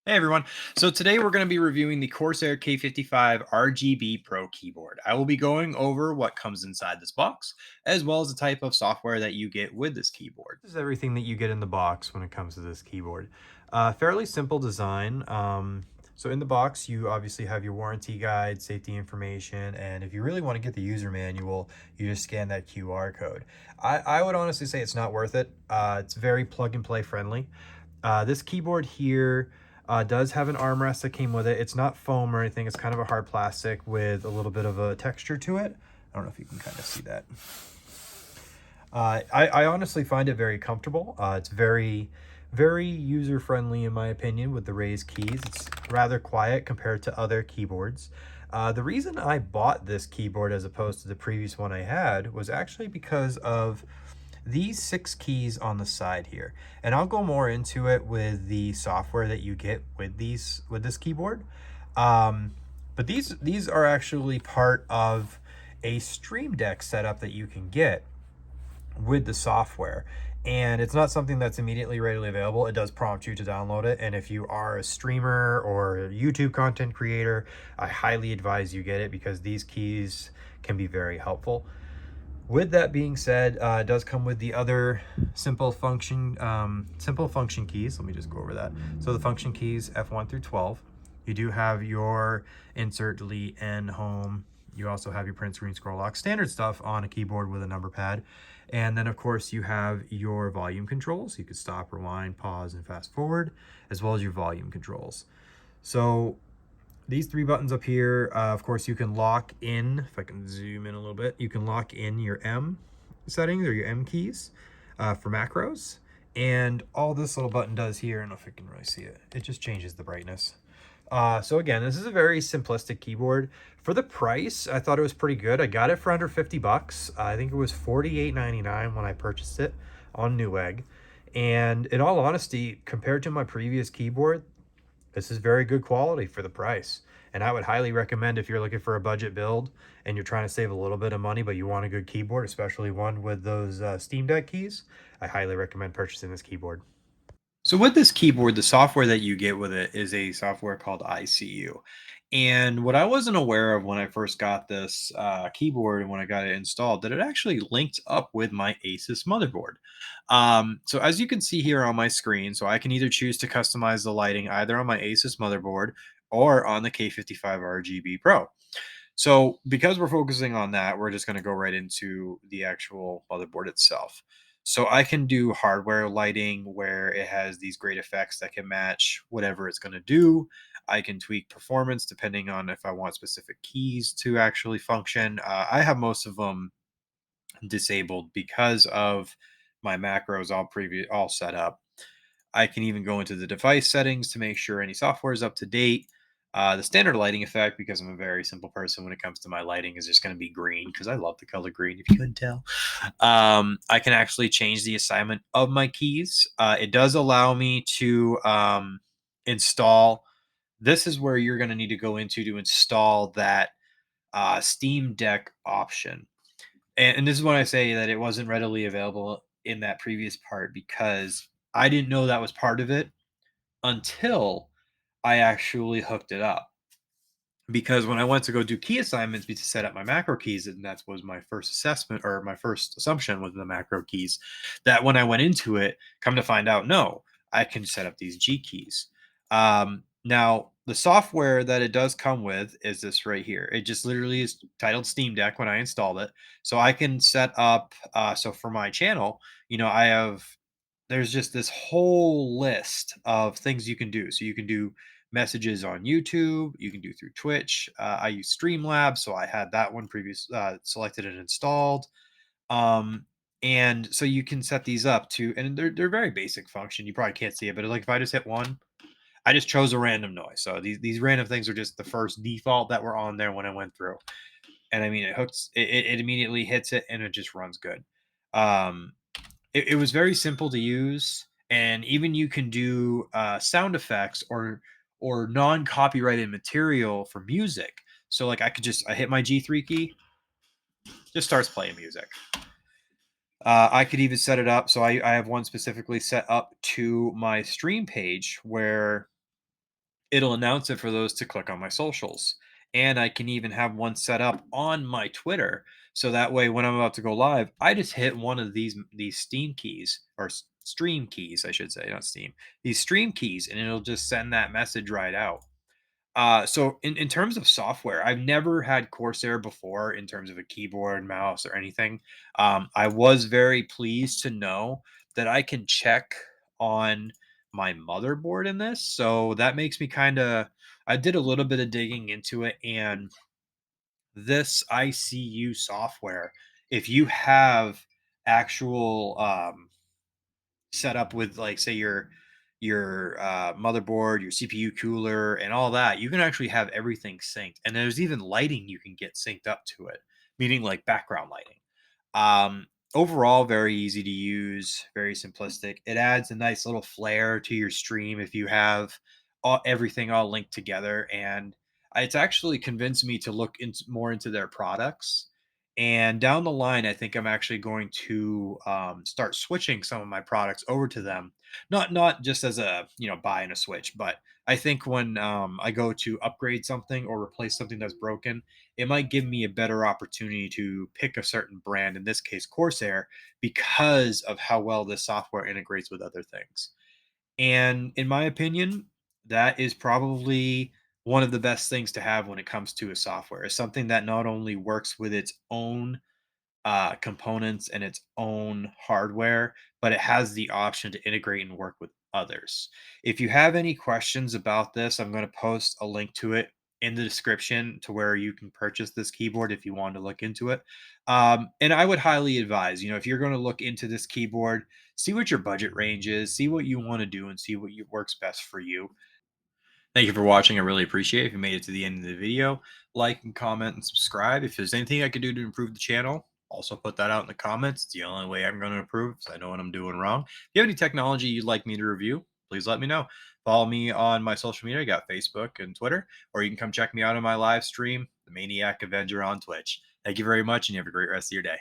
Hey everyone. So today we're going to be reviewing the Corsair K55 RGB Pro keyboard. I will be going over what comes inside this box, as well as the type of software that you get with this keyboard. This is everything that you get in the box when it comes to this keyboard. Fairly simple design. So in the box, you obviously have your warranty guide, safety information, and if you really want to get the user manual, you just scan that QR code. I would honestly say it's not worth it. It's very plug and play friendly. This keyboard here does have an armrest that came with it. It's not foam or anything. It's kind of a hard plastic with a little bit of a texture to it. I don't know if you can kind of see that. I honestly find it very comfortable. It's very user-friendly in my opinion with the raised keys. It's rather quiet compared to other keyboards. The reason I bought this keyboard as opposed to the previous one I had was actually because of these 6 keys on the side here, and I'll go more into it with the software that you get with this keyboard. But these are actually part of a Stream Deck setup that you can get with the software, and it's not something that's immediately readily available. It does prompt you to download it, and if you are a streamer or a YouTube content creator, I highly advise you get it because these keys can be very helpful. With that being said, it does come with the other simple function keys. Let me just go over that. So the function keys F1 through 12. You do have your insert, delete, end, home. You also have your print, screen, scroll, lock, standard stuff on a keyboard with a number pad. And then of course you have your volume controls. You could stop, rewind, pause, and fast forward, as well as your volume controls. So these 3 buttons up here, of course, you can lock in, if I can zoom in a little bit, you can lock in your M settings or your M keys for macros. And all this little button does here, I don't know if you can really see it, it just changes the brightness. So again, this is a very simplistic keyboard. For the price, I thought it was pretty good. I got it for under 50 bucks. I think it was $48.99 when I purchased it on Newegg. And in all honesty, compared to my previous keyboard, this is very good quality for the price. And I would highly recommend if you're looking for a budget build and you're trying to save a little bit of money, but you want a good keyboard, especially one with those Steam Deck keys, I highly recommend purchasing this keyboard. So with this keyboard, the software that you get with it is a software called ICU. And what I wasn't aware of when I first got this keyboard and when I got it installed, that it actually linked up with my Asus motherboard. So as you can see here on my screen, so I can either choose to customize the lighting either on my Asus motherboard or on the K55 RGB Pro. So because we're focusing on that, we're just going to go right into the actual motherboard itself. So I can do hardware lighting where it has these great effects that can match whatever it's going to do. I can tweak performance depending on if I want specific keys to actually function. I have most of them disabled because of my macros all set up. I can even go into the device settings to make sure any software is up to date. The standard lighting effect, because I'm a very simple person when it comes to my lighting, is just going to be green because I love the color green, if you couldn't tell. I can actually change the assignment of my keys. It does allow me to install. This is where you're going to need to go into to install that Steam Deck option. And this is when I say that it wasn't readily available in that previous part because I didn't know that was part of it until I actually hooked it up. Because when I went to go do key assignments to set up my macro keys, and that was my first assessment or my first assumption with the macro keys, that when I went into it, come to find out, no, I can set up these G keys. Now, the software that it does come with is this right here. It just literally is titled Steam Deck when I installed it. So I can set up, so for my channel, I have, there's just this whole list of things you can do. So you can do messages on YouTube. You can do through Twitch. I use Streamlabs, so I had that one selected and installed. Um, and so you can set these up to, and they're very basic function. You probably can't see it, but like if I just hit one, I just chose a random noise. So these random things are just the first default that were on there when I went through. And I mean, it immediately hits it and it just runs good. Um, it was very simple to use, and even you can do sound effects or non-copyrighted material for music. So like I hit my G3 key, just starts playing music. I could even set it up so I have one specifically set up to my stream page where it'll announce it for those to click on my socials. And I can even have one set up on my Twitter. So that way, when I'm about to go live, I just hit one of these Steam keys or stream keys, I should say, not Steam, these stream keys, and it'll just send that message right out. So in terms of software, I've never had Corsair before in terms of a keyboard, mouse, or anything. I was very pleased to know that I can check on my motherboard in this. So that makes me kind of, I did a little bit of digging into it, and this ICU software, if you have actual set up with, like, say your motherboard, your CPU cooler, and all that, you can actually have everything synced, and there's even lighting you can get synced up to it, meaning like background lighting. um Overall, very easy to use, very simplistic. It adds a nice little flair to your stream if you have everything all linked together, and it's actually convinced me to look into more into their products. And down the line, I think I'm actually going to start switching some of my products over to them. Not just as a, buy and a switch, but I think when I go to upgrade something or replace something that's broken, it might give me a better opportunity to pick a certain brand, in this case Corsair, because of how well this software integrates with other things. And in my opinion, that is probably one of the best things to have when it comes to a software. Is something that not only works with its own components and its own hardware, but it has the option to integrate and work with others. If you have any questions about this, I'm going to post a link to it in the description to where you can purchase this keyboard if you want to look into it. And I would highly advise, if you're going to look into this keyboard, see what your budget range is, see what you want to do, and see what works best for you. Thank you for watching. I really appreciate it. If you made it to the end of the video, like and comment and subscribe. If there's anything I could do to improve the channel, also put that out in the comments. It's the only way I'm going to improve, because I know what I'm doing wrong. If you have any technology you'd like me to review, please let me know. Follow me on my social media. I got Facebook and Twitter, or you can come check me out on my live stream, The Maniac Avenger, on Twitch. Thank you very much, and you have a great rest of your day.